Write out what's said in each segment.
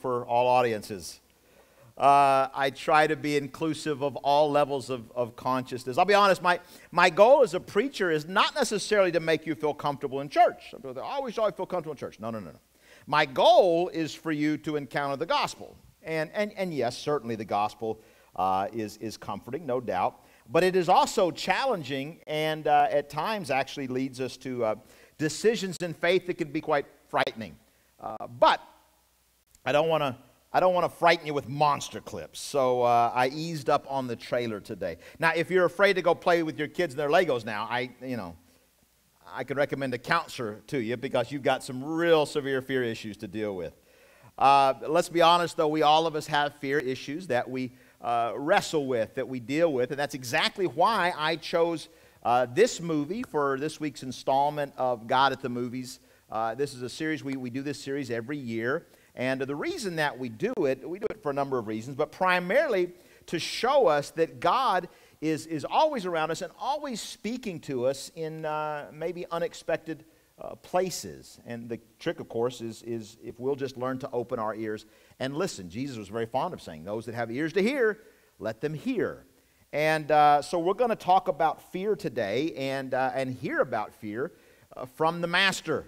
For all audiences. I try to be inclusive of all levels of consciousness. I'll be honest, my goal as a preacher is not necessarily to make you feel comfortable in church. I always feel comfortable in church. No. My goal is for you to encounter the gospel. And yes, certainly the gospel is comforting, no doubt. But it is also challenging and at times actually leads us to decisions in faith that can be quite frightening. But I don't want to frighten you with monster clips, so I eased up on the trailer today. Now, if you're afraid to go play with your kids and their Legos now, I could recommend a counselor to you because you've got some real severe fear issues to deal with. Let's be honest, though, all of us have fear issues that we wrestle with, that we deal with, and that's exactly why I chose this movie for this week's installment of God at the Movies. This is a series, we do this series every year. And the reason that we do it for a number of reasons, but primarily to show us that God is always around us and always speaking to us in maybe unexpected places. And the trick, of course, is if we'll just learn to open our ears and listen. Jesus was very fond of saying, those that have ears to hear, let them hear. And so we're going to talk about fear today and hear about fear from the Master.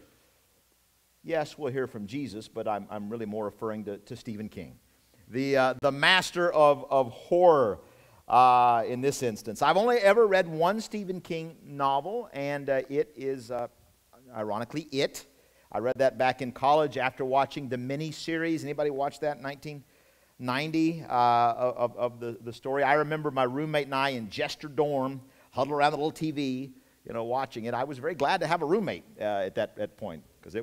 Yes, we'll hear from Jesus, but I'm really more referring to Stephen King, the master of horror in this instance. I've only ever read one Stephen King novel, and it is, ironically, It. I read that back in college after watching the mini-series. Anybody watch that in 1990 of the story? I remember my roommate and I in Jester dorm, huddled around the little TV, watching it. I was very glad to have a roommate at that point, because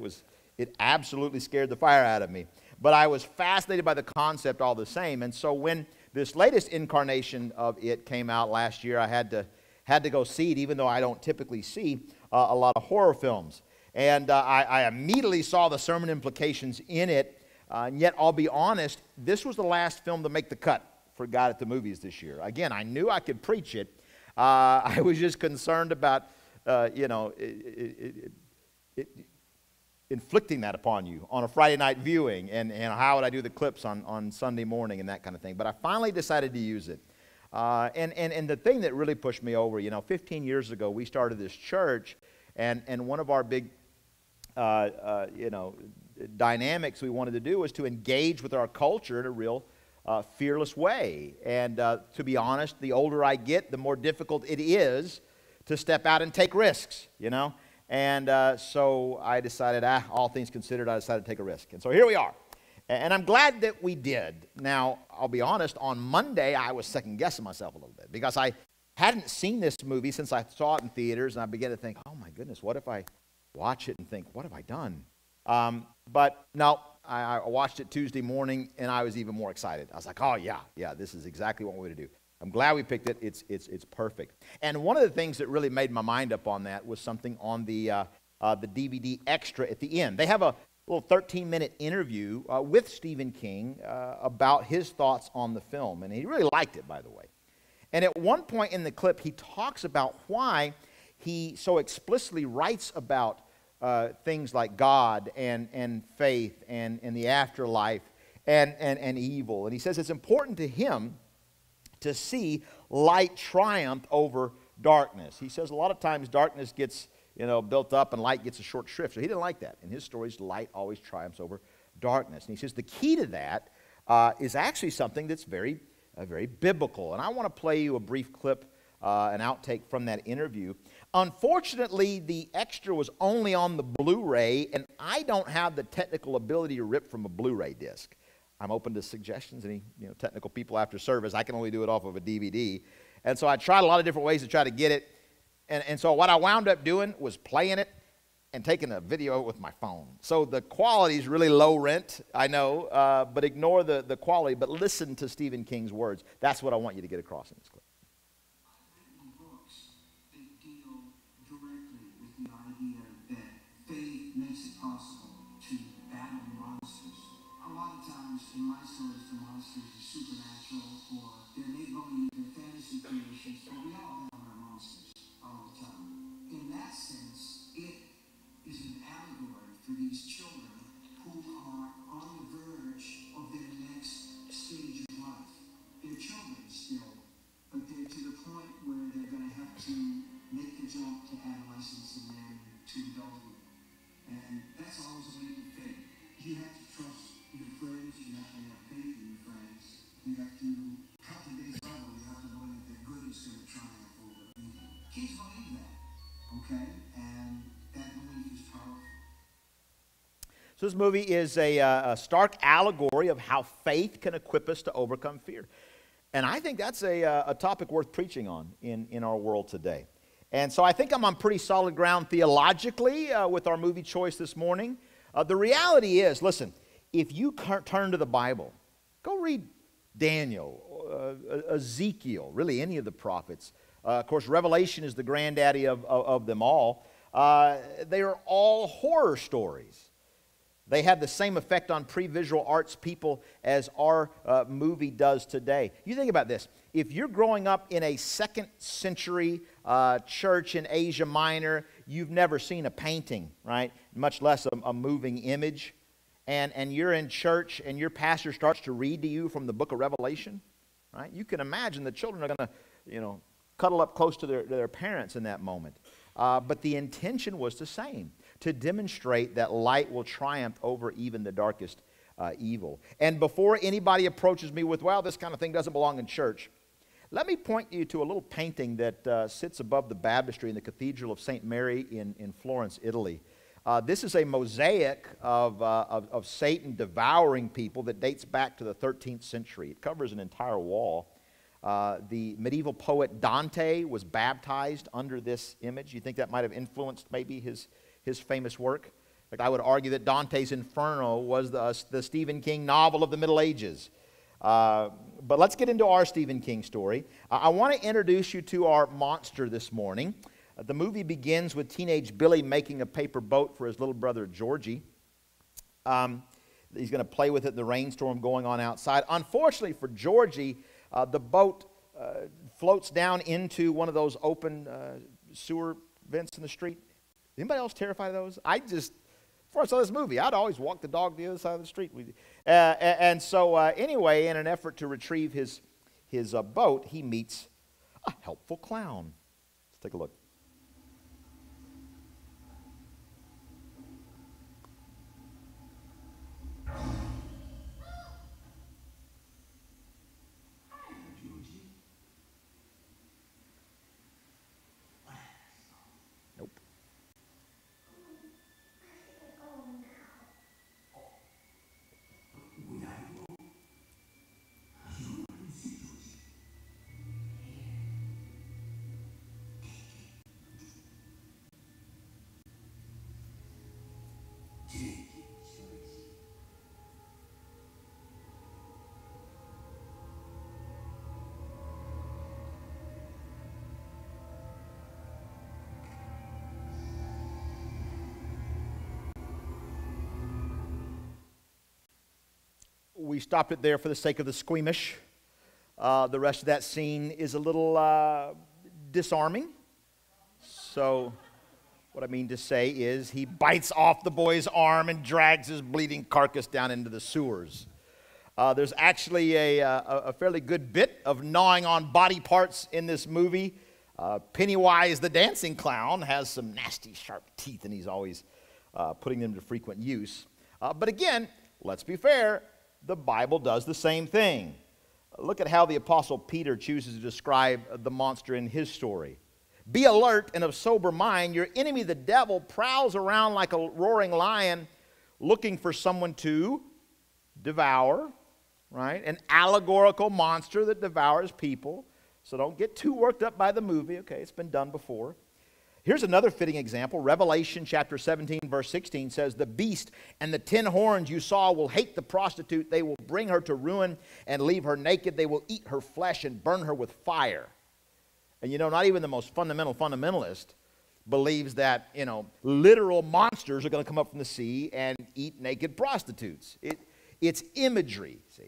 it absolutely scared the fire out of me. But I was fascinated by the concept all the same. And so when this latest incarnation of It came out last year, I had to go see it, even though I don't typically see a lot of horror films. And I immediately saw the sermon implications in it. And yet, I'll be honest, this was the last film to make the cut for God at the Movies this year. Again, I knew I could preach it. I was just concerned about, inflicting that upon you on a Friday night viewing, and how would I do the clips on Sunday morning and that kind of thing. But I finally decided to use it. And the thing that really pushed me over, 15 years ago, we started this church, and one of our big, dynamics we wanted to do was to engage with our culture in a real fearless way. And to be honest, the older I get, the more difficult it is to step out and take risks, And so I decided, all things considered, I decided to take a risk. And so here we are. And I'm glad that we did. Now, I'll be honest, on Monday, I was second-guessing myself a little bit, because I hadn't seen this movie since I saw it in theaters, and I began to think, oh my goodness, what if I watch it and think, what have I done? But no, I watched it Tuesday morning, and I was even more excited. I was like, oh yeah, this is exactly what we're going to do. I'm glad we picked it. It's perfect. And one of the things that really made my mind up on that was something on the DVD extra at the end. They have a little 13-minute interview with Stephen King about his thoughts on the film, and he really liked it, by the way. And at one point in the clip, he talks about why he so explicitly writes about things like God and faith and the afterlife and evil. And he says it's important to him to see light triumph over darkness. He says a lot of times darkness gets built up and light gets a short shrift. So he didn't like that. In his stories, light always triumphs over darkness. And he says the key to that is actually something that's very biblical. And I want to play you a brief clip, an outtake from that interview. Unfortunately, the extra was only on the Blu-ray, and I don't have the technical ability to rip from a Blu-ray disc. I'm open to suggestions. Any technical people after service, I can only do it off of a DVD. And so I tried a lot of different ways to try to get it. And so what I wound up doing was playing it and taking a video with my phone. So the quality is really low rent, I know, but ignore the quality, but listen to Stephen King's words. That's what I want you to get across in this clip. I've written books that deal directly with the idea that faith makes it possible to battle monsters. A lot of times in my stories, the monsters are supernatural, or they're make-believe and fantasy creations, but we all have our monsters all the time. In that sense, it is an allegory for these children who are on the verge So this movie is a stark allegory of how faith can equip us to overcome fear. And I think that's a topic worth preaching on in our world today. And so I think I'm on pretty solid ground theologically with our movie choice this morning. The reality is, listen, if you turn to the Bible, go read Daniel, Ezekiel, really any of the prophets. Of course, Revelation is the granddaddy of them all. They are all horror stories. They have the same effect on pre-visual arts people as our movie does today. You think about this. If you're growing up in a 2nd century church in Asia Minor, you've never seen a painting, right? Much less a moving image. And you're in church and your pastor starts to read to you from the book of Revelation, right? You can imagine the children are going to, cuddle up close to their parents in that moment. But the intention was the same, to demonstrate that light will triumph over even the darkest evil. And before anybody approaches me with, well, this kind of thing doesn't belong in church, let me point you to a little painting that sits above the baptistry in the Cathedral of St. Mary in Florence, Italy. This is a mosaic of Satan devouring people that dates back to the 13th century. It covers an entire wall. The medieval poet Dante was baptized under this image. You think that might have influenced maybe his famous work? In fact, I would argue that Dante's Inferno was the Stephen King novel of the Middle Ages. But let's get into our Stephen King story. I want to introduce you to our monster this morning. The movie begins with teenage Billy making a paper boat for his little brother Georgie. He's going to play with it in the rainstorm going on outside. Unfortunately for Georgie, the boat floats down into one of those open sewer vents in the street. Anybody else terrified of those? Before I saw this movie, I'd always walk the dog to the other side of the street. So anyway, in an effort to retrieve his boat, he meets a helpful clown. Let's take a look. We stopped it there for the sake of the squeamish. The rest of that scene is a little disarming. So what I mean to say is he bites off the boy's arm and drags his bleeding carcass down into the sewers. There's actually a fairly good bit of gnawing on body parts in this movie. Pennywise the dancing clown has some nasty sharp teeth and he's always putting them to frequent use. But again, let's be fair. The Bible does the same thing. Look at how the Apostle Peter chooses to describe the monster in his story. Be alert and of sober mind. Your enemy, the devil, prowls around like a roaring lion looking for someone to devour, right? An allegorical monster that devours people. So don't get too worked up by the movie, okay? It's been done before. Here's another fitting example. Revelation chapter 17, verse 16 says, the beast and the 10 horns you saw will hate the prostitute. They will bring her to ruin and leave her naked. They will eat her flesh and burn her with fire. And not even the most fundamentalist believes that, literal monsters are going to come up from the sea and eat naked prostitutes. It's imagery, see?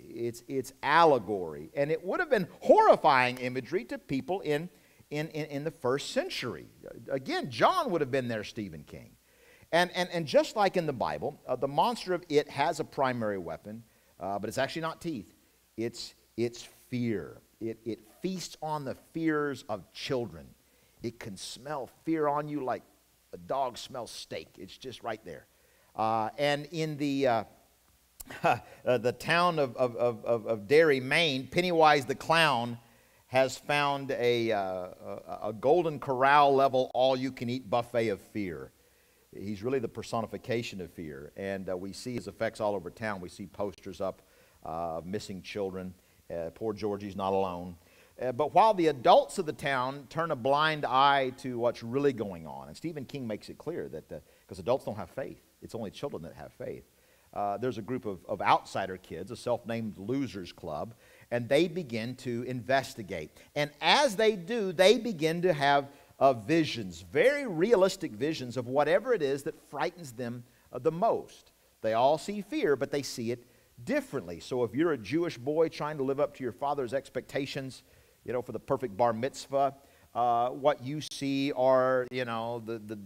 It's allegory. And it would have been horrifying imagery to people in the first century. Again, John would have been there, Stephen King. And just like in the Bible, the monster of it has a primary weapon, but it's actually not teeth. It's fear. It feasts on the fears of children. It can smell fear on you like a dog smells steak. It's just right there. And in the town of Derry, Maine, Pennywise the clown has found a Golden Corral level all-you-can-eat buffet of fear. He's really the personification of fear, and we see his effects all over town. We see posters up, missing children. Poor Georgie's not alone. But while the adults of the town turn a blind eye to what's really going on, and Stephen King makes it clear that because adults don't have faith, it's only children that have faith. There's a group of outsider kids, a self-named losers club, and they begin to investigate. And as they do, they begin to have visions, very realistic visions of whatever it is that frightens them the most. They all see fear, but they see it differently. So if you're a Jewish boy trying to live up to your father's expectations, for the perfect bar mitzvah, what you see are, the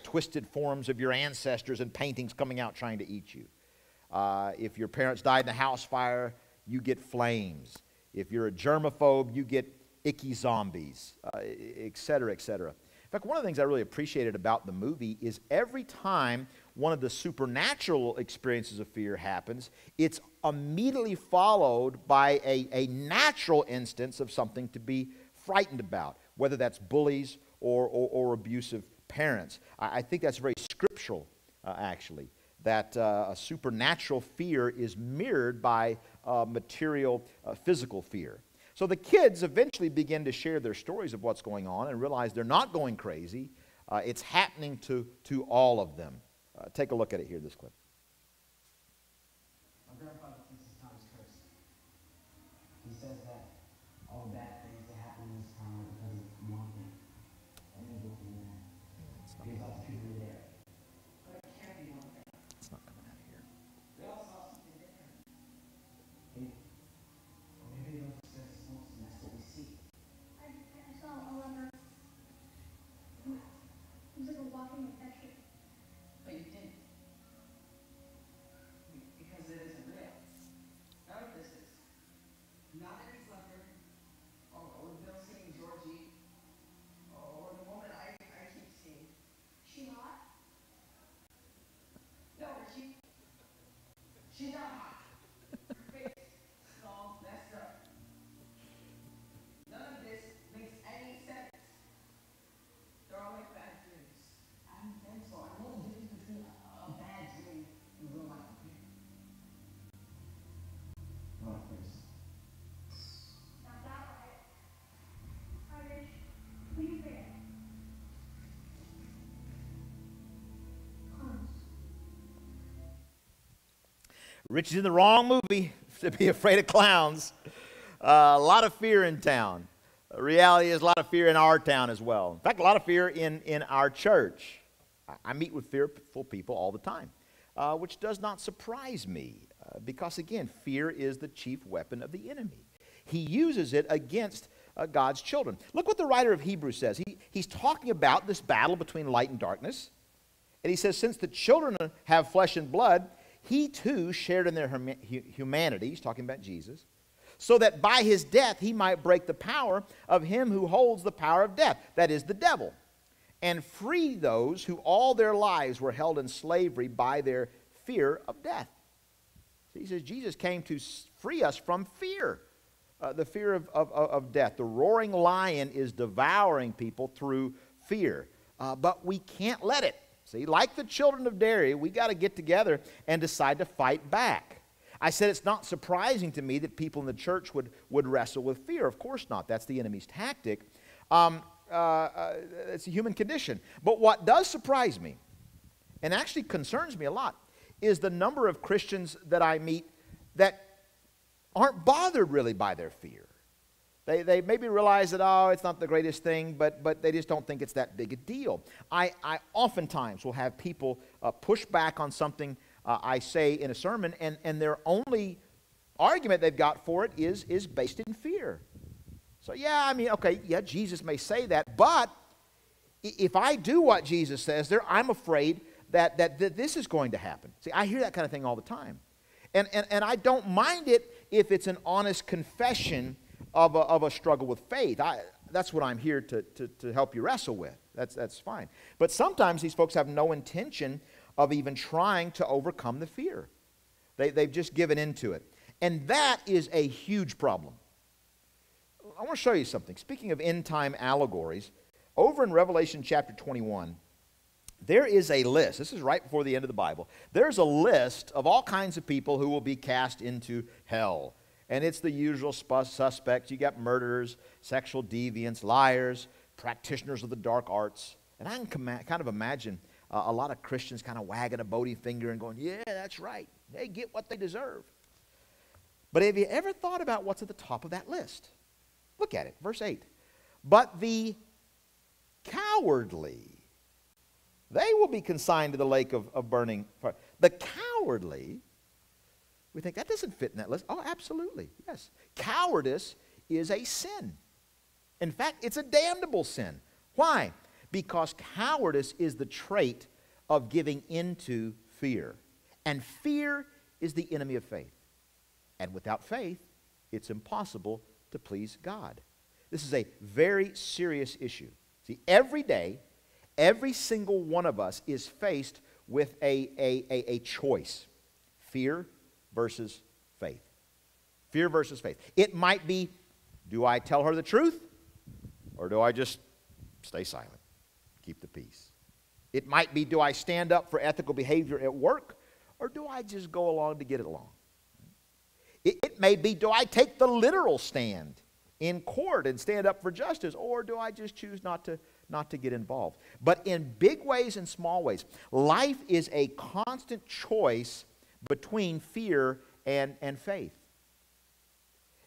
twisted forms of your ancestors and paintings coming out trying to eat you. If your parents died in a house fire, you get flames. If you're a germaphobe, you get icky zombies, et cetera, et cetera. In fact, one of the things I really appreciated about the movie is every time one of the supernatural experiences of fear happens, it's immediately followed by a natural instance of something to be frightened about, whether that's bullies or abusive parents. I think that's very scriptural, actually, that a supernatural fear is mirrored by material, physical fear. So the kids eventually begin to share their stories of what's going on and realize they're not going crazy. It's happening to all of them. Take a look at it here, this clip. My grandfather thinks this town is cursed. He says that all bad things that happen in this town are because of one thing. And they go from there. Because lots of people are there. But it can't be one thing. It's not coming out of here. They all saw something different. Or maybe they don't just sense most, and that's what we see. I saw a leper. It was like a walking infection. But you didn't. Because it isn't real. None of this is. Not Eddie's leper. Or Bill seeing Georgie. Or the woman I keep seeing. She hot? No, she's not hot. Her face is all messed up. None of this makes any sense. They're all like bad dreams. I don't think so. I know the difference between a bad dream and real life. Not first. Not that right. Irish. Who do you think? Clowns. Rich is in the wrong movie to be afraid of clowns. A lot of fear in town. The reality is a lot of fear in our town as well. In fact, a lot of fear in our church. I meet with fearful people all the time, which does not surprise me because, again, fear is the chief weapon of the enemy. He uses it against God's children. Look what the writer of Hebrews says. He's talking about this battle between light and darkness. And he says, since the children have flesh and blood, he too shared in their humanity. He's talking about Jesus. So that by his death he might break the power of him who holds the power of death, that is the devil, and free those who all their lives were held in slavery by their fear of death. So he says Jesus came to free us from fear, the fear of death. The roaring lion is devouring people through fear, but we can't let it. See, like the children of Derry, we got to get together and decide to fight back. I said it's not surprising to me that people in the church would wrestle with fear. Of course not. That's the enemy's tactic. It's a human condition. But what does surprise me, and actually concerns me a lot, is the number of Christians that I meet that aren't bothered really by their fear. They maybe realize that, oh, it's not the greatest thing, but they just don't think it's that big a deal. I oftentimes will have people push back on something I say in a sermon, and their only argument they've got for it is based in fear. So yeah, I mean, okay, yeah, Jesus may say that, but if I do what Jesus says there, I'm afraid that this is going to happen. See, I hear that kind of thing all the time. And I don't mind it if it's an honest confession of a struggle with faith. That's what I'm here to help you wrestle with. That's fine. But sometimes these folks have no intention of even trying to overcome the fear. They've just given into it. And that is a huge problem. I want to show you something. Speaking of end-time allegories, over in Revelation chapter 21, there is a list. This is right before the end of the Bible. There's a list of all kinds of people who will be cast into hell. And it's the usual suspects. You got murderers, sexual deviants, liars, practitioners of the dark arts. And I can kind of imagine a lot of Christians kind of wagging a bony finger and going, yeah, that's right. They get what they deserve. But have you ever thought about what's at the top of that list? Look at it, verse 8. But the cowardly, they will be consigned to the lake of burning fire. The cowardly, we think that doesn't fit in that list. Oh, absolutely, yes. Cowardice is a sin. In fact, it's a damnable sin. Why? Because cowardice is the trait of giving into fear. And fear is the enemy of faith. And without faith, it's impossible to please God. This is a very serious issue. See, every day, every single one of us is faced with a choice. Fear versus faith. Fear versus faith. It might be, do I tell her the truth? Or do I just stay silent? Keep the peace. It might be, do I stand up for ethical behavior at work? Or do I just go along to get it along? It may be, do I take the literal stand in court and stand up for justice? Or do I just choose not to get involved? But in big ways and small ways, life is a constant choice between fear and faith.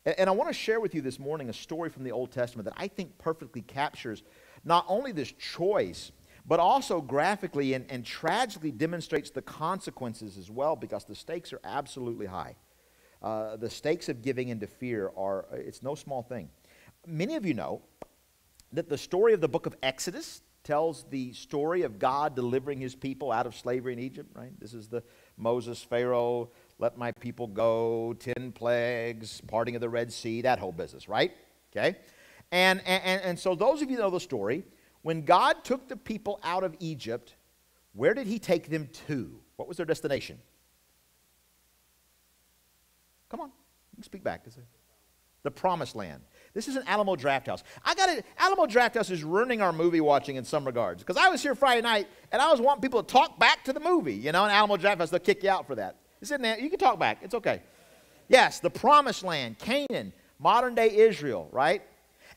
And I want to share with you this morning a story from the Old Testament that I think perfectly captures not only this choice, but also graphically and tragically demonstrates the consequences as well, because the stakes are absolutely high. The stakes of giving into fear it's no small thing. Many of you know that the story of the book of Exodus tells the story of God delivering his people out of slavery in Egypt, right? This is the Moses, Pharaoh, let my people go, 10 plagues, parting of the Red Sea, that whole business, right? Okay? And so those of you who know the story, when God took the people out of Egypt, where did he take them to? What was their destination? Come on, you can speak back. The Promised Land. This is an Alamo Drafthouse. Alamo Drafthouse is ruining our movie watching in some regards. Because I was here Friday night, and I was wanting people to talk back to the movie. You know, in Alamo Drafthouse, they'll kick you out for that. It's in there. You can talk back. It's okay. Yes, the Promised Land, Canaan, modern-day Israel, right?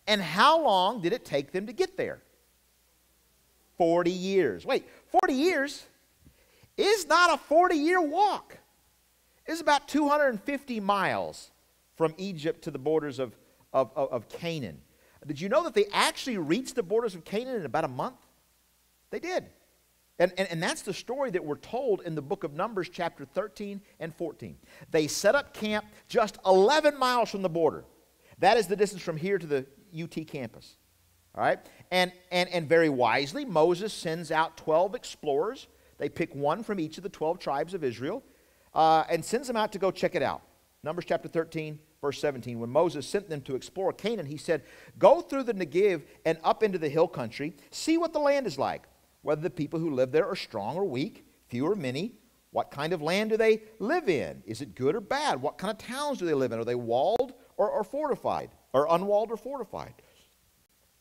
And how long did it take them to get there? 40 years. Wait, 40 years is not a 40-year walk. It's about 250 miles from Egypt to the borders of Canaan. Did you know that they actually reached the borders of Canaan in about a month? They did. And that's the story that we're told in the book of Numbers, chapter 13 and 14. They set up camp just 11 miles from the border. That is the distance from here to the UT campus. All right? And very wisely, Moses sends out 12 explorers. They pick one from each of the 12 tribes of Israel and sends them out to go check it out. Numbers chapter 13, verse 17. When Moses sent them to explore Canaan, he said, go through the Negev and up into the hill country. See what the land is like, whether the people who live there are strong or weak, few or many. What kind of land do they live in? Is it good or bad? What kind of towns do they live in? Are they walled or fortified? Or unwalled or fortified?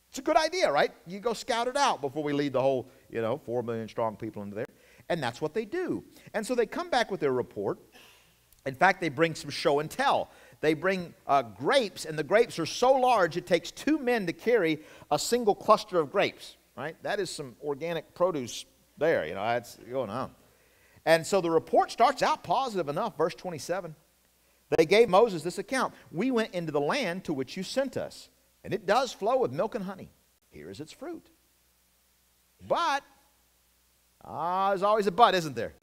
It's a good idea, right? You go scout it out before we lead the whole, 4 million strong people into there. And that's what they do. And so they come back with their report. In fact, they bring some show and tell. They bring grapes, and the grapes are so large it takes 2 men to carry a single cluster of grapes, right? That is some organic produce there, that's going on. And so the report starts out positive enough, verse 27. They gave Moses this account. We went into the land to which you sent us, and it does flow with milk and honey. Here is its fruit. But, there's always a but, isn't there?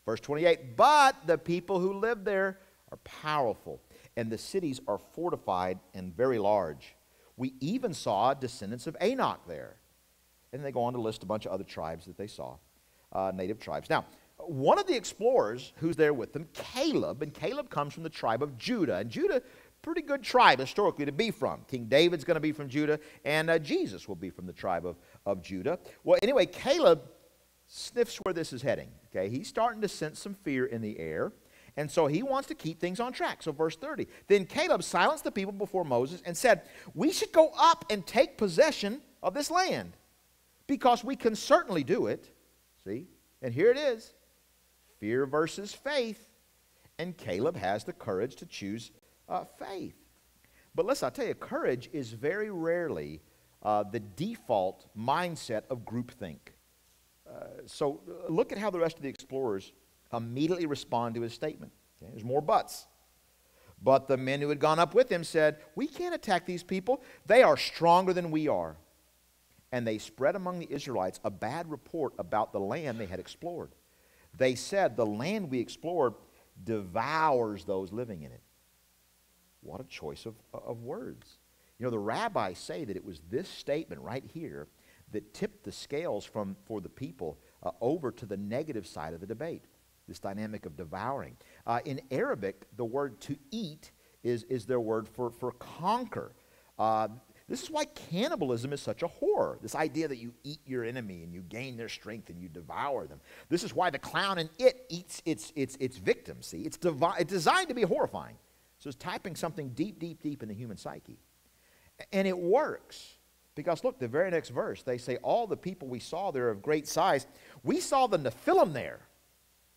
Verse 28, but the people who live there are powerful, and the cities are fortified and very large. We even saw descendants of Anak there. And they go on to list a bunch of other tribes that they saw, native tribes. Now, one of the explorers who's there with them, Caleb, and Caleb comes from the tribe of Judah. And Judah, pretty good tribe historically to be from. King David's going to be from Judah, and Jesus will be from the tribe of Judah. Well, anyway, Caleb sniffs where this is heading. Okay, he's starting to sense some fear in the air, and so he wants to keep things on track. So verse 30, then Caleb silenced the people before Moses and said, we should go up and take possession of this land, because we can certainly do it. See? And here it is. Fear versus faith. And Caleb has the courage to choose faith. But listen, I'll tell you, courage is very rarely the default mindset of groupthink. So look at how the rest of the explorers immediately respond to his statement. Okay? There's more buts. But the men who had gone up with him said, "We can't attack these people. They are stronger than we are." And they spread among the Israelites a bad report about the land they had explored. They said, "The land we explored devours those living in it." What a choice of words. You know, the rabbis say that it was this statement right here that tipped the scales for the people over to the negative side of the debate, this dynamic of devouring. In Arabic, the word to eat is their word for conquer. This is why cannibalism is such a horror. This idea that you eat your enemy and you gain their strength and you devour them. This is why the clown in It eats its victims. See, it's designed to be horrifying. So it's typing something deep, deep, deep in the human psyche. And it works. Because look, the very next verse, they say, "All the people we saw there of great size, we saw the Nephilim there."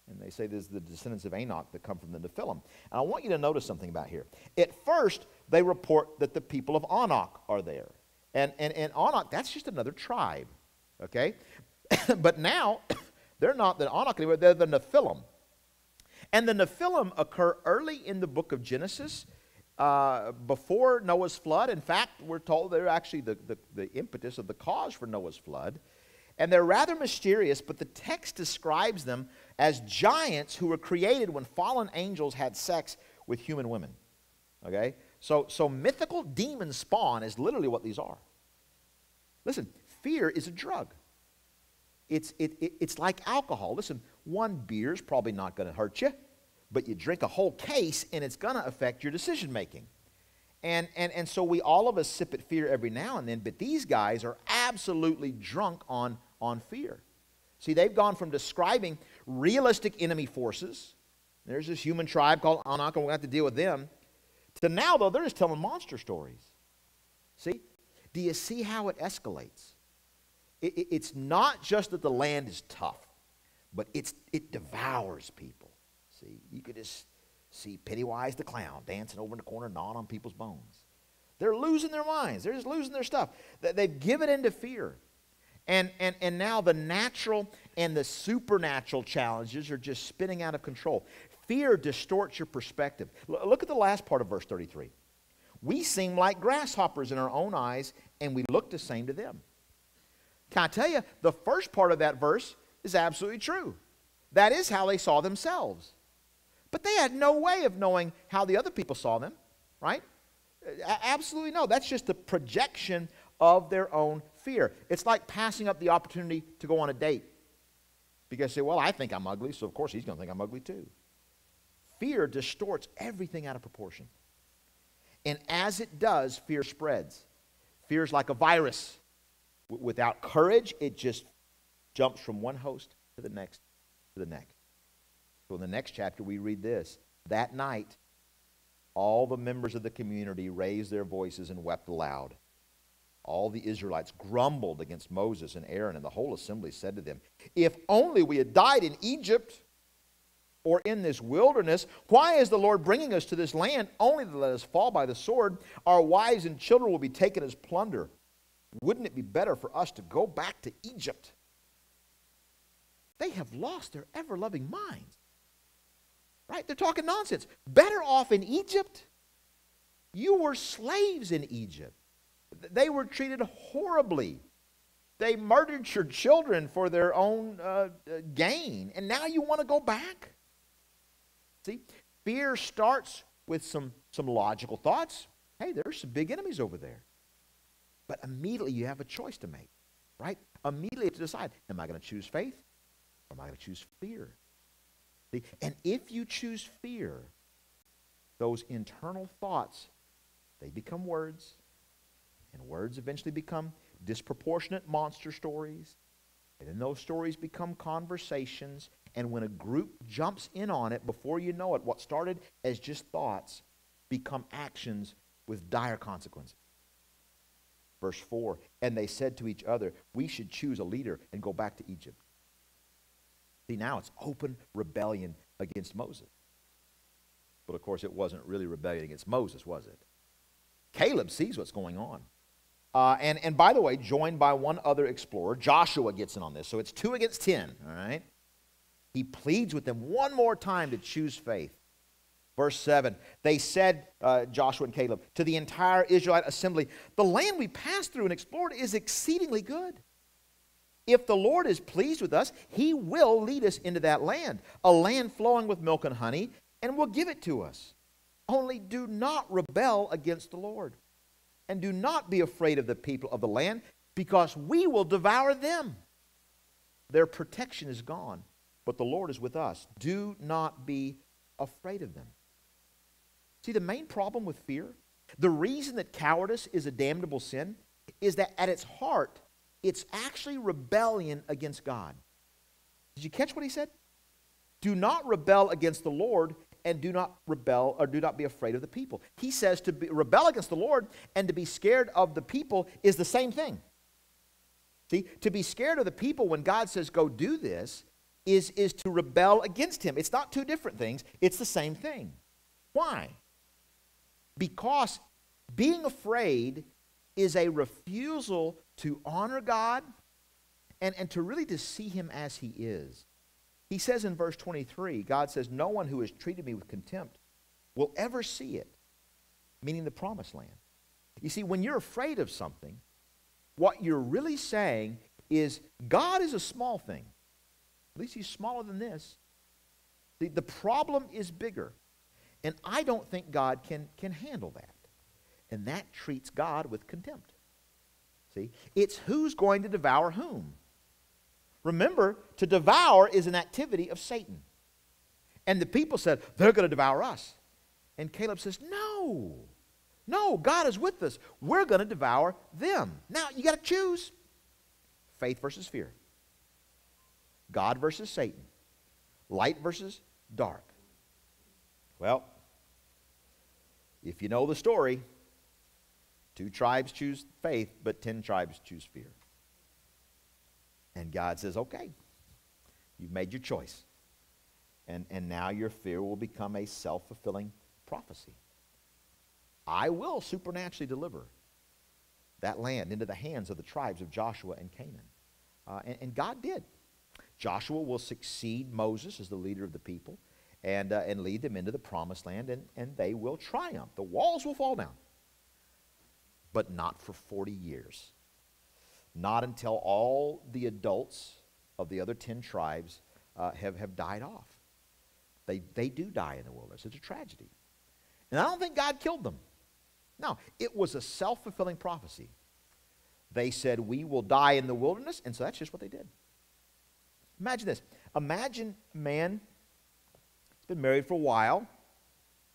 And they say this is the descendants of Enoch that come from the Nephilim. And I want you to notice something about here. At first, they report that the people of Anak are there. And Anak, that's just another tribe. Okay? But now, they're not the Anak anymore, they're the Nephilim. And the Nephilim occur early in the book of Genesis, before Noah's flood. In fact, we're told they're actually the impetus of the cause for Noah's flood. And they're rather mysterious, but the text describes them as giants who were created when fallen angels had sex with human women. Okay? So mythical demon spawn is literally what these are. Listen, fear is a drug. It's like alcohol. Listen, one beer is probably not going to hurt you, but you drink a whole case and it's going to affect your decision making. And so we all of us sip at fear every now and then, but these guys are absolutely drunk on fear. See, they've gone from describing realistic enemy forces, there's this human tribe called Anak, and we're going to have to deal with them, to now, though, they're just telling monster stories. See? Do you see how it escalates? It's not just that the land is tough, but it devours people. See? You could just see Pennywise the clown dancing over in the corner, gnawing on people's bones. They're losing their minds. They're just losing their stuff. They've given in to fear. And now the natural and the supernatural challenges are just spinning out of control. Fear distorts your perspective. Look at the last part of verse 33. We seem like grasshoppers in our own eyes, and we look the same to them. Can I tell you, the first part of that verse is absolutely true. That is how they saw themselves. But they had no way of knowing how the other people saw them, right? Absolutely no. That's just the projection of their own fear. It's like passing up the opportunity to go on a date. Because you say, well, I think I'm ugly, so of course he's going to think I'm ugly too. Fear distorts everything out of proportion. And as it does, fear spreads. Fear is like a virus. Without courage, it just jumps from one host to the next, to the next. So in the next chapter, we read this. That night, all the members of the community raised their voices and wept aloud. All the Israelites grumbled against Moses and Aaron, and the whole assembly said to them, "If only we had died in Egypt or in this wilderness, why is the Lord bringing us to this land only to let us fall by the sword? Our wives and children will be taken as plunder. Wouldn't it be better for us to go back to Egypt?" They have lost their ever-loving minds. Right? They're talking nonsense. Better off in Egypt? You were slaves in Egypt. They were treated horribly. They murdered your children for their own gain. And now you want to go back? See, fear starts with some logical thoughts. Hey, there's some big enemies over there. But immediately you have a choice to make, right? Immediately to decide, am I going to choose faith or am I going to choose fear? See? And if you choose fear, those internal thoughts, they become words. And words eventually become disproportionate monster stories. And then those stories become conversations. And when a group jumps in on it, before you know it, what started as just thoughts become actions with dire consequences. Verse 4, and they said to each other, we should choose a leader and go back to Egypt. See, now it's open rebellion against Moses. But of course, it wasn't really rebellion against Moses, was it? Caleb sees what's going on. And by the way, joined by one other explorer, Joshua gets in on this. So it's 2 against 10, all right? He pleads with them one more time to choose faith. Verse 7, they said, Joshua and Caleb, to the entire Israelite assembly, the land we passed through and explored is exceedingly good. If the Lord is pleased with us, he will lead us into that land, a land flowing with milk and honey, and will give it to us. Only do not rebel against the Lord, and do not be afraid of the people of the land, because we will devour them. Their protection is gone, but the Lord is with us. Do not be afraid of them. See, the main problem with fear, the reason that cowardice is a damnable sin, is that at its heart, it's actually rebellion against God. Did you catch what he said? Do not rebel against the Lord, and do not rebel, or do not be afraid of the people. He says to rebel against the Lord and to be scared of the people is the same thing. See, to be scared of the people when God says go do this is to rebel against him. It's not two different things. It's the same thing. Why? Because being afraid is a refusal to honor God and to really to see him as he is. He says in verse 23, God says, no one who has treated me with contempt will ever see it, meaning the promised land. You see, when you're afraid of something, what you're really saying is God is a small thing. At least he's smaller than this. The problem is bigger. And I don't think God can handle that. And that treats God with contempt. See, it's who's going to devour whom. Remember, to devour is an activity of Satan. And the people said, they're going to devour us. And Caleb says, no, God is with us. We're going to devour them. Now, you got to choose faith versus fear. God versus Satan. Light versus dark. Well, if you know the story, 2 tribes choose faith, but 10 tribes choose fear. And God says, okay, you've made your choice. And now your fear will become a self-fulfilling prophecy. I will supernaturally deliver that land into the hands of the tribes of Joshua and Canaan. And God did. Joshua will succeed Moses as the leader of the people and lead them into the promised land, and they will triumph. The walls will fall down. But not for 40 years. Not until all the adults of the other 10 tribes have died off. They do die in the wilderness. It's a tragedy. And I don't think God killed them. No, it was a self-fulfilling prophecy. They said, we will die in the wilderness, and so that's just what they did. Imagine this. Imagine a man has been married for a while,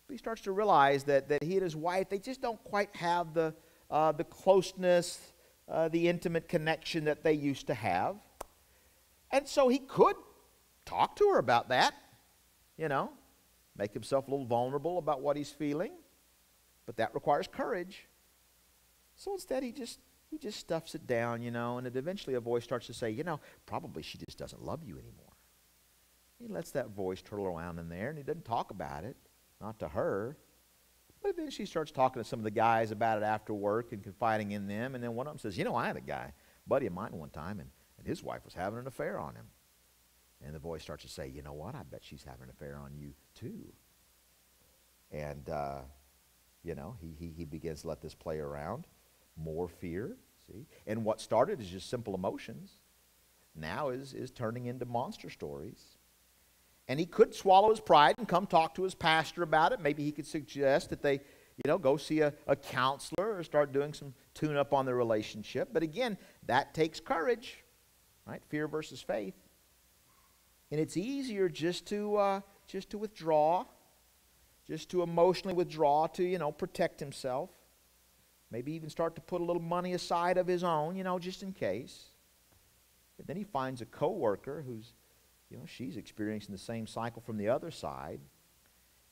but he starts to realize that he and his wife, they just don't quite have the closeness, the intimate connection that they used to have. And so he could talk to her about that, make himself a little vulnerable about what he's feeling, but that requires courage. So instead he just stuffs it down, and eventually a voice starts to say, probably she just doesn't love you anymore. He lets that voice turtle around in there, and he doesn't talk about it, not to her. But then she starts talking to some of the guys about it after work and confiding in them. And then one of them says, I had a guy, buddy of mine one time, and his wife was having an affair on him. And the voice starts to say, you know what, I bet she's having an affair on you too. And, he begins to let this play around. More fear, see. And what started as just simple emotions now is turning into monster stories. And he could swallow his pride and come talk to his pastor about it. Maybe he could suggest that they, go see a counselor or start doing some tune-up on their relationship. But again, that takes courage, right? Fear versus faith. And it's easier just to withdraw, just to emotionally withdraw to, protect himself. Maybe even start to put a little money aside of his own, just in case. But then he finds a coworker who's, she's experiencing the same cycle from the other side.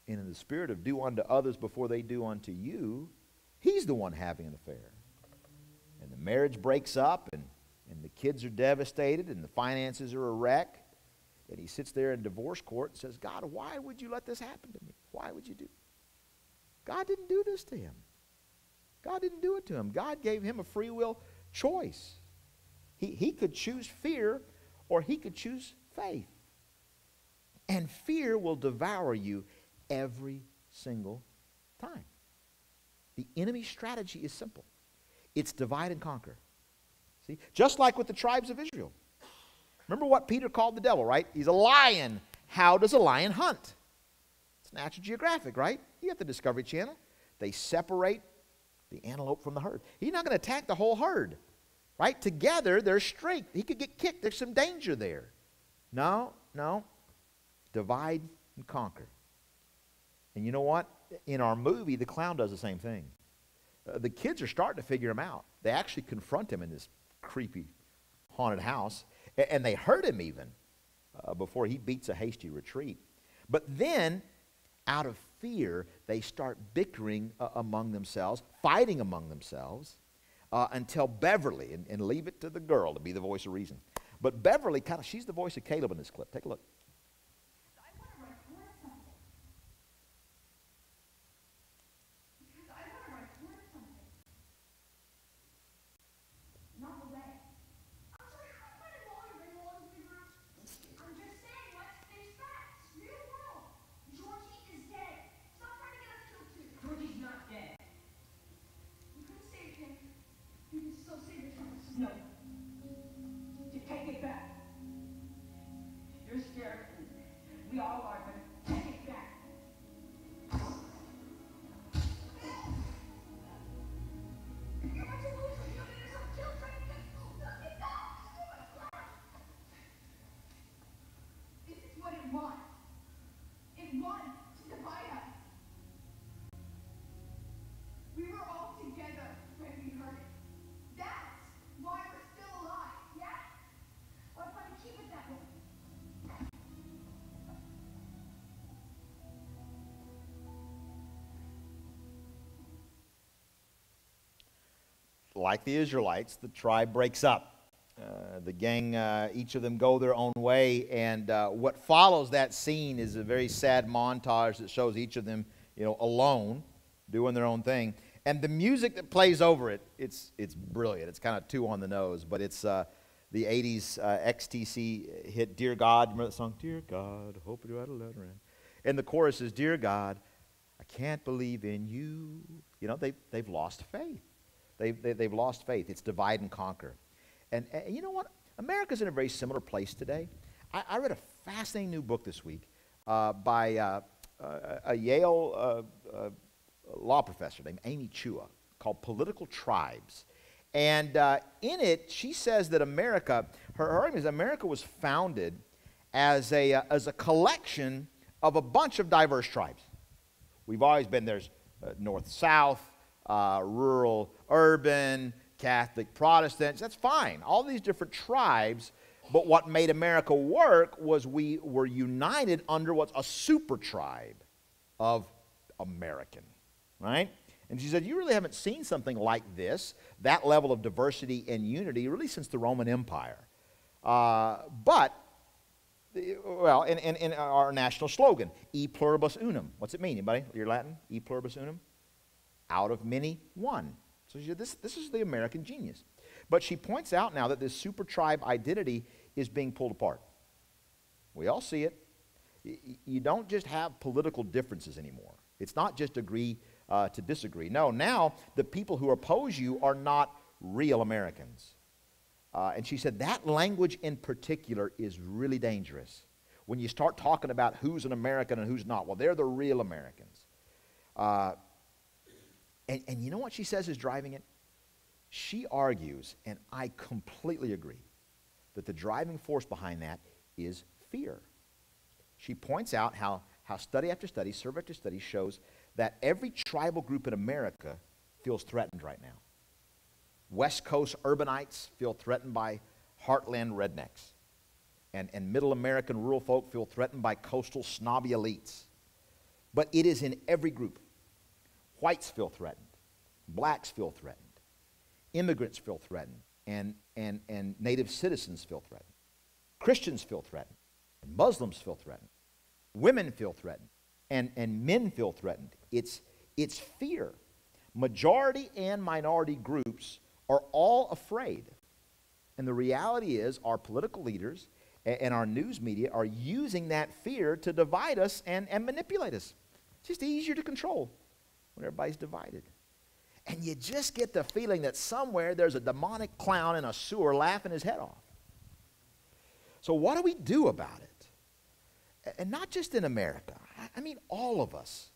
And in the spirit of do unto others before they do unto you, he's the one having an affair. And the marriage breaks up, and the kids are devastated, and the finances are a wreck. And he sits there in divorce court and says, God, why would you let this happen to me? Why would you do? God didn't do this to him. God didn't do it to him. God gave him a free will choice. He could choose fear or he could choose faith. And fear will devour you every single time. The enemy's strategy is simple. It's divide and conquer. See? Just like with the tribes of Israel. Remember what Peter called the devil, right? He's a lion. How does a lion hunt? It's National Geographic, right? You got the Discovery Channel. They separate the antelope from the herd. He's not going to attack the whole herd, right? Together, there's strength. He could get kicked. There's some danger there. No. Divide and conquer. And you know what? In our movie, the clown does the same thing. The kids are starting to figure him out. They actually confront him in this creepy haunted house. And they hurt him even before he beats a hasty retreat. But then, out of fear, they start bickering among themselves, fighting among themselves, until Beverly, and leave it to the girl to be the voice of reason. But Beverly, she's the voice of Caleb in this clip. Take a look. I want to record something. Because I want to record something. Not the way. I'm sorry, how am I longer than long figures? I'm just saying, let's face facts. Real world. Georgie is dead. Stop trying to get us killed too. Georgie's not dead. You couldn't save him. You can still save the truth. No. You take it back. You're scared. We all are, but take it back. You're about to lose. You're going to get yourself killed trying to get nothing back. It's too much left. This is what it wants. It wants to divide us. We were all together when we heard it. That's why we're still alive, yeah? Why don't you keep it that way? Like the Israelites, the tribe breaks up. The gang, each of them go their own way, and what follows that scene is a very sad montage that shows each of them, alone, doing their own thing. And the music that plays over it, it's brilliant. It's kind of too on the nose, but it's the 80s XTC hit, Dear God. Remember that song? Dear God, hope you had a letter in. And the chorus is, Dear God, I can't believe in you. They've lost faith. They've lost faith. It's divide and conquer. And you know what? America's in a very similar place today. I read a fascinating new book this week by a Yale law professor named Amy Chua called Political Tribes. And in it, she says that America, her argument is America was founded as a collection of a bunch of diverse tribes. We've always been, there's north-south, rural, urban, Catholic, Protestant. That's fine. All these different tribes. But what made America work was we were united under what's a super tribe of American, right? And she said, you really haven't seen something like this, that level of diversity and unity, really since the Roman Empire. But, well, in our national slogan, E pluribus unum. What's it mean? Anybody? Your Latin? E pluribus unum? Out of many, one. So she said, this is the American genius. But she points out now that this super tribe identity is being pulled apart. We all see it. You don't just have political differences anymore. It's not just agree to disagree. No, now the people who oppose you are not real Americans. And she said that language in particular is really dangerous. When you start talking about who's an American and who's not, well, they're the real Americans. And you know what she says is driving it? She argues, and I completely agree, that the driving force behind that is fear. She points out how study after study, survey after study shows that every tribal group in America feels threatened right now. West Coast urbanites feel threatened by heartland rednecks. And middle American rural folk feel threatened by coastal snobby elites. But it is in every group. Whites feel threatened. Blacks feel threatened. Immigrants feel threatened. And native citizens feel threatened. Christians feel threatened. And Muslims feel threatened. Women feel threatened. And men feel threatened. It's fear. Majority and minority groups are all afraid. And the reality is our political leaders and our news media are using that fear to divide us and manipulate us. It's just easier to control when everybody's divided. And you just get the feeling that somewhere there's a demonic clown in a sewer laughing his head off. So what do we do about it? And not just in America. I mean all of us.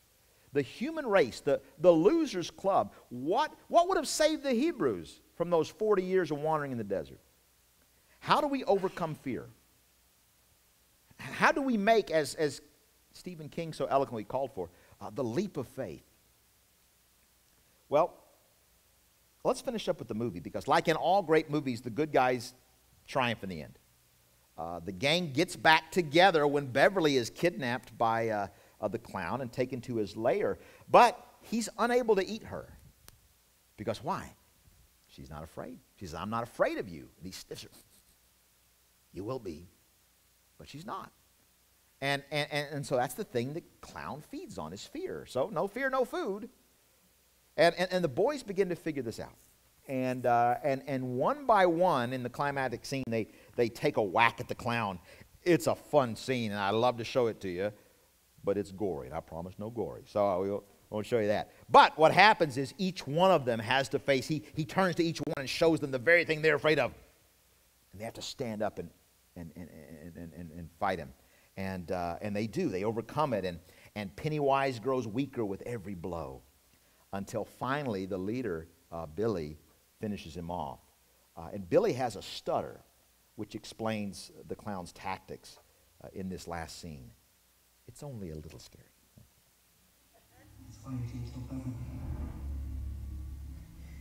The human race, the losers club. What would have saved the Hebrews from those 40 years of wandering in the desert? How do we overcome fear? How do we make, as Stephen King so eloquently called for, the leap of faith? Well, let's finish up with the movie, because like in all great movies, the good guys triumph in the end. The gang gets back together when Beverly is kidnapped by the clown and taken to his lair. But he's unable to eat her. Because why? She's not afraid. She says, I'm not afraid of you. And he sniffs her. You will be. But she's not. And so that's the thing the clown feeds on, is fear. So no fear, no food. And the boys begin to figure this out. And one by one in the climactic scene, they take a whack at the clown. It's a fun scene, and I love to show it to you, but it's gory, and I promise no gory. So we won't show you that. But what happens is each one of them has to face, he turns to each one and shows them the very thing they're afraid of. And they have to stand up and fight him. And they do. They overcome it, and Pennywise grows weaker with every blow until finally the leader, Billy, finishes him off. And Billy has a stutter, which explains the clown's tactics in this last scene. It's only a little scary. That's why your team's so clever.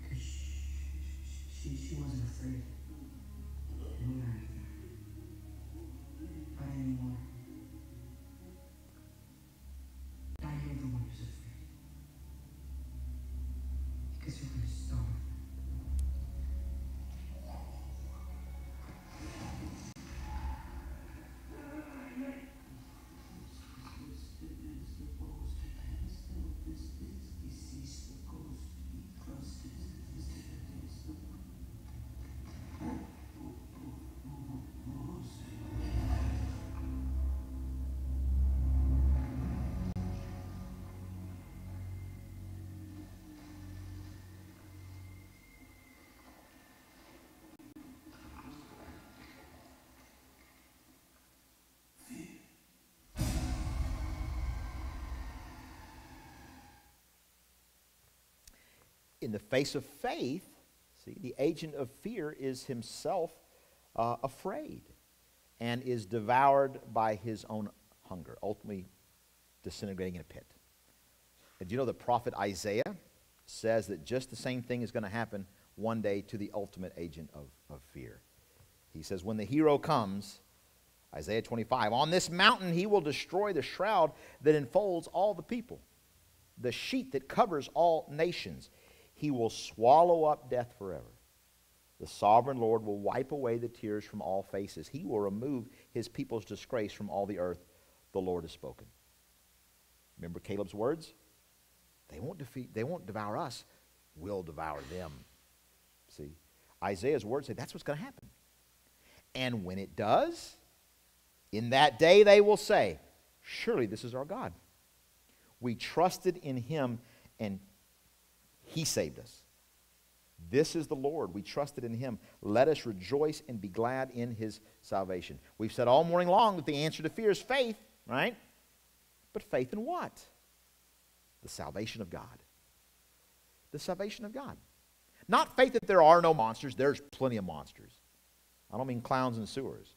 Because she wasn't afraid. And we're not either. Not anymore. Now you're the one who's afraid. Because you're going to starve. In the face of faith, see, the agent of fear is himself afraid and is devoured by his own hunger, ultimately disintegrating in a pit. And do you know the prophet Isaiah says that just the same thing is going to happen one day to the ultimate agent of fear. He says, when the hero comes, Isaiah 25, on this mountain he will destroy the shroud that enfolds all the people, the sheet that covers all nations. He will swallow up death forever. The sovereign Lord will wipe away the tears from all faces. He will remove his people's disgrace from all the earth. The Lord has spoken. Remember Caleb's words? They won't devour us. We'll devour them. See, Isaiah's words say that's what's going to happen. And when it does, in that day they will say, surely this is our God. We trusted in him and he saved us. This is the Lord. We trusted in him. Let us rejoice and be glad in his salvation. We've said all morning long that the answer to fear is faith, right? But faith in what? The salvation of God. The salvation of God. Not faith that there are no monsters. There's plenty of monsters. I don't mean clowns and sewers.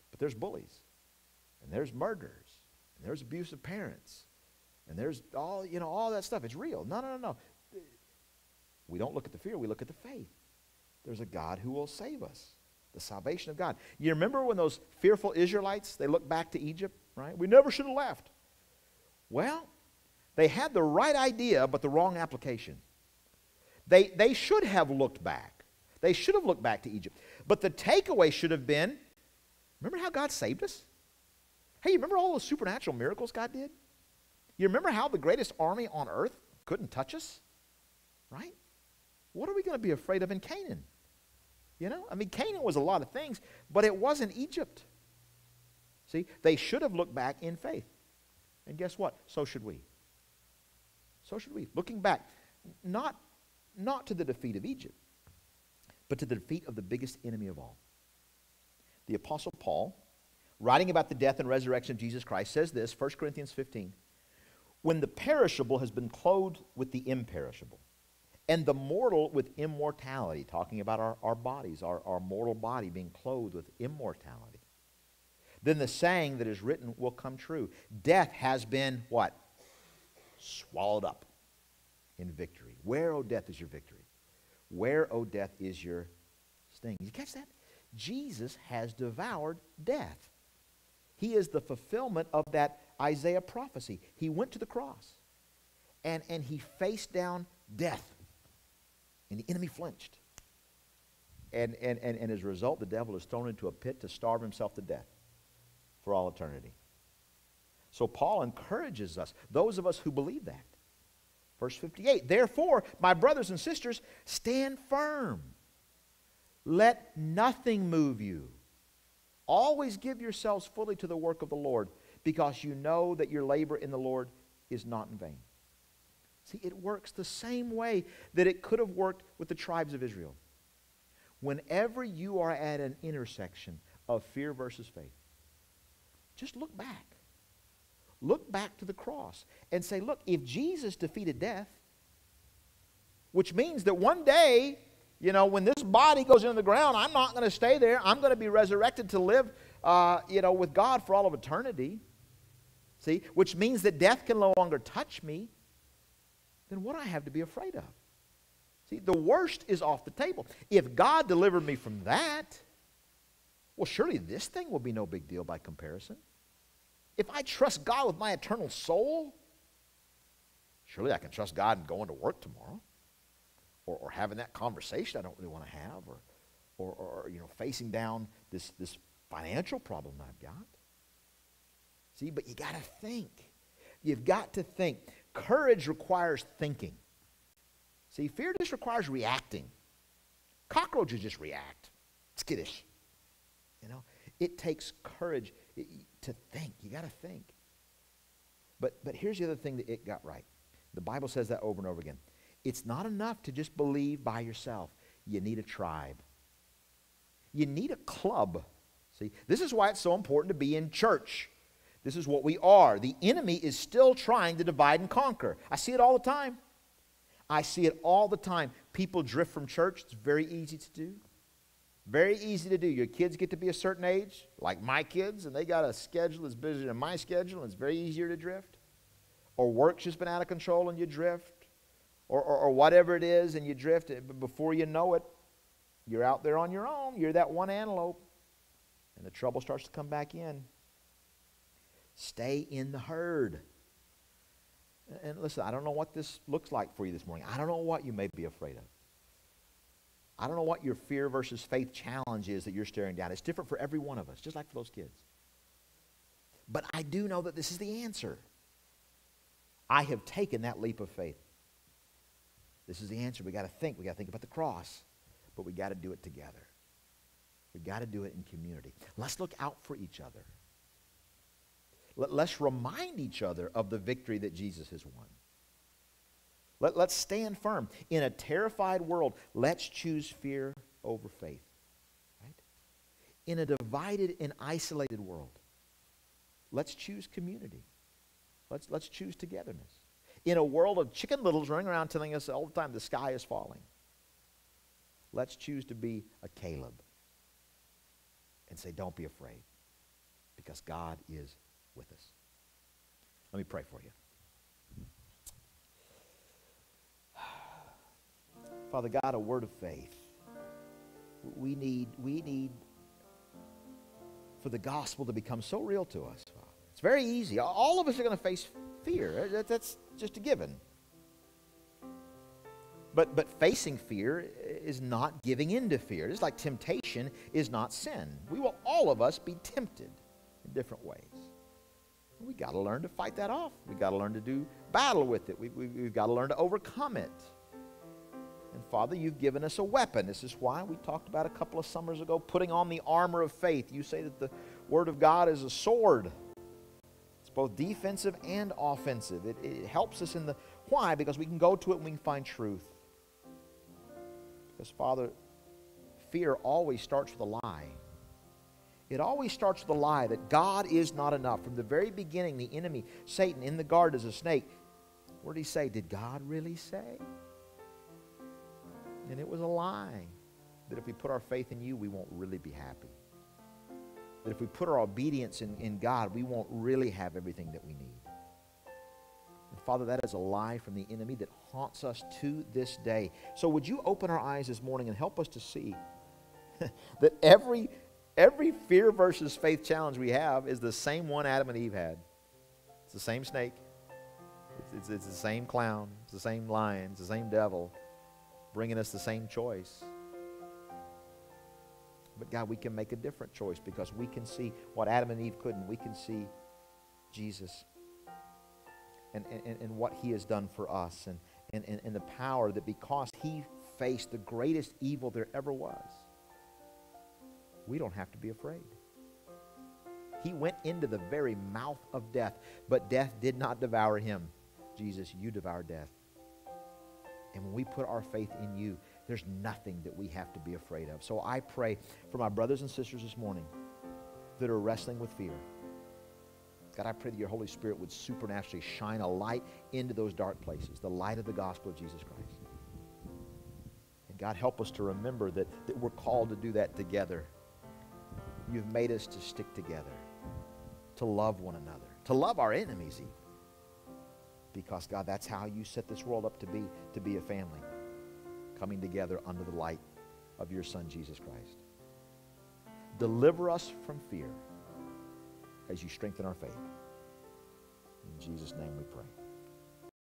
But there's bullies. And there's murderers. And there's abusive parents. And there's all that stuff. It's real. No. We don't look at the fear, we look at the faith. There's a God who will save us. The salvation of God. You remember when those fearful Israelites, they looked back to Egypt, right? We never should have left. Well, they had the right idea, but the wrong application. They should have looked back. They should have looked back to Egypt. But the takeaway should have been, remember how God saved us? Hey, you remember all those supernatural miracles God did? You remember how the greatest army on earth couldn't touch us? Right? What are we going to be afraid of in Canaan? You know, I mean, Canaan was a lot of things, but it wasn't Egypt. See, they should have looked back in faith. And guess what? So should we. So should we. Looking back, not to the defeat of Egypt, but to the defeat of the biggest enemy of all. The Apostle Paul, writing about the death and resurrection of Jesus Christ, says this, 1 Corinthians 15, when the perishable has been clothed with the imperishable, and the mortal with immortality, talking about our bodies, our mortal body being clothed with immortality, then the saying that is written will come true. Death has been what? Swallowed up in victory. Where, O death, is your victory? Where, O death, is your sting? Did you catch that? Jesus has devoured death. He is the fulfillment of that Isaiah prophecy. He went to the cross and he faced down death. And the enemy flinched. And as a result, the devil is thrown into a pit to starve himself to death for all eternity. So Paul encourages us, those of us who believe that. Verse 58, therefore, my brothers and sisters, stand firm. Let nothing move you. Always give yourselves fully to the work of the Lord, because you know that your labor in the Lord is not in vain. See, it works the same way that it could have worked with the tribes of Israel. Whenever you are at an intersection of fear versus faith, just look back. Look back to the cross and say, look, if Jesus defeated death, which means that one day, you know, when this body goes into the ground, I'm not going to stay there. I'm going to be resurrected to live, with God for all of eternity. See, which means that death can no longer touch me. Then what do I have to be afraid of? See, the worst is off the table. If God delivered me from that, well, surely this thing will be no big deal by comparison. If I trust God with my eternal soul, surely I can trust God in going to work tomorrow, or having that conversation I don't really want to have, or facing down this financial problem I've got. See, but you got to think. You've got to think. Courage requires thinking. See, fear just requires reacting. Cockroaches just react. Skittish. You know, it takes courage to think. You got to think. But here's the other thing that it got right. The Bible says that over and over again. It's not enough to just believe by yourself. You need a tribe. You need a club. See, this is why it's so important to be in church. This is what we are. The enemy is still trying to divide and conquer. I see it all the time. I see it all the time. People drift from church. It's very easy to do. Very easy to do. Your kids get to be a certain age, like my kids, and they got a schedule that's busier than my schedule, and it's very easier to drift. Or work's just been out of control and you drift. Or whatever it is and you drift. But before you know it, you're out there on your own. You're that one antelope. And the trouble starts to come back in. Stay in the herd. And listen, I don't know what this looks like for you this morning. I don't know what you may be afraid of. I don't know what your fear versus faith challenge is that you're staring down. It's different for every one of us, just like for those kids. But I do know that this is the answer. I have taken that leap of faith. This is the answer. We got to think. We got to think about the cross. But we got to do it together. We got to do it in community. Let's look out for each other. Let's remind each other of the victory that Jesus has won. Let's stand firm. In a terrified world, let's choose fear over faith. Right? In a divided and isolated world, let's choose community. Let's choose togetherness. In a world of chicken littles running around telling us all the time the sky is falling, let's choose to be a Caleb and say, don't be afraid, because God is with us. Let me pray for you. Father God, a word of faith. We need for the gospel to become so real to us. It's very easy. All of us are going to face fear. That's just a given. But facing fear is not giving in to fear. Just like temptation is not sin. We will all of us be tempted in different ways. We got to learn to fight that off. We got to learn to do battle with it. We've got to learn to overcome it. And Father, you've given us a weapon. This is why we talked about a couple of summers ago, putting on the armor of faith. You say that the Word of God is a sword. It's both defensive and offensive. It helps us in the why, because we can go to it and we can find truth. Because, Father, fear always starts with a lie. It always starts with a lie that God is not enough. From the very beginning, the enemy, Satan, in the garden as a snake, what did he say? Did God really say? And it was a lie. That if we put our faith in you, we won't really be happy. That if we put our obedience in God, we won't really have everything that we need. And Father, that is a lie from the enemy that haunts us to this day. So would you open our eyes this morning and help us to see that every fear versus faith challenge we have is the same one Adam and Eve had. It's the same snake. It's the same clown. It's the same lion. It's the same devil bringing us the same choice. But God, we can make a different choice because we can see what Adam and Eve couldn't. We can see Jesus and what he has done for us and the power that because he faced the greatest evil there ever was, we don't have to be afraid. He went into the very mouth of death, but death did not devour him. Jesus, you devour death. And when we put our faith in you, there's nothing that we have to be afraid of. So I pray for my brothers and sisters this morning that are wrestling with fear. God, I pray that your Holy Spirit would supernaturally shine a light into those dark places, the light of the gospel of Jesus Christ. And God, help us to remember that we're called to do that together. You've made us to stick together, to love one another, to love our enemies even. Because, God, that's how you set this world up to be a family, coming together under the light of your Son, Jesus Christ. Deliver us from fear as you strengthen our faith. In Jesus' name we pray.